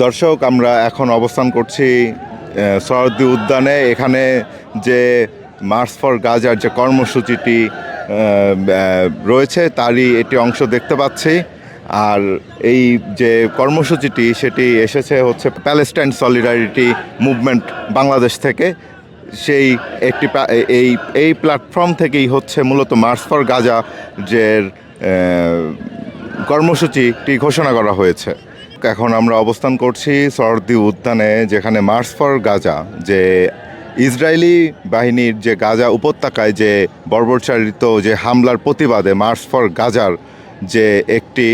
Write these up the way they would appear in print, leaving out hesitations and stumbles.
দর্শক, আমরা এখন অবস্থান করছি সোহরাওয়ার্দী উদ্যানে। এখানে যে মার্চ ফর গাজার যে কর্মসূচিটি রয়েছে তারই একটি অংশ দেখতে পাচ্ছি। আর এই যে কর্মসূচিটি সেটি এসেছে হচ্ছে প্যালেস্টাইন সলিডারিটি মুভমেন্ট বাংলাদেশ থেকে। সেই একটি এই এই প্ল্যাটফর্ম থেকেই হচ্ছে মূলত মার্চ ফর গাজা যে কর্মসূচিটি ঘোষণা করা হয়েছে। এখন আমরা অবস্থান করছি সোহরাওয়ার্দী উদ্যানে, যেখানে মার্চ ফর গাজা যে ইসরায়েলি বাহিনীর যে গাজা উপত্যকায় যে বর্বরচারিত যে হামলার প্রতিবাদে মার্চ ফর গাজার যে একটি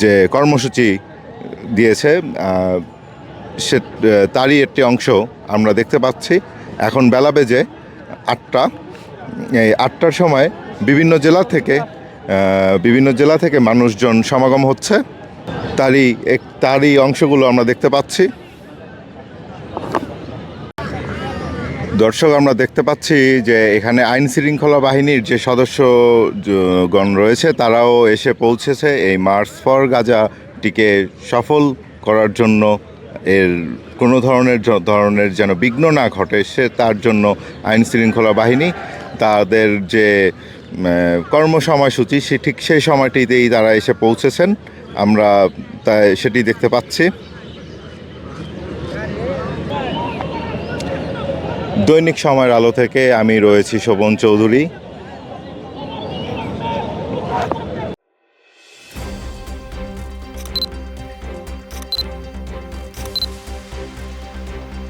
যে কর্মসূচি দিয়েছে সে তারই একটি অংশ আমরা দেখতে পাচ্ছি। এখন বেলা বেজে 8টা। এই 8টার সময় বিভিন্ন জেলা থেকে মানুষজন সমাগম হচ্ছে, তারই অংশগুলো আমরা দেখতে পাচ্ছি। দর্শক, আমরা দেখতে পাচ্ছি যে এখানে আইন শৃঙ্খলা বাহিনীর যে সদস্যগণ রয়েছে তারাও এসে পৌঁছেছে এই মার্চ ফর গাজাটিকে সফল করার জন্য। এর কোনো ধরনের যেন বিঘ্ন না ঘটে তার জন্য আইন শৃঙ্খলা বাহিনী তাদের যে কর্মসময়সূচি ঠিক সেই সময়টিতেই তারা এসে পৌঁছেছেন। আমরা তাই সেটি দেখতে পাচ্ছি। দৈনিক সময়ের আলো থেকে আমি রয়েছি শোভন চৌধুরী।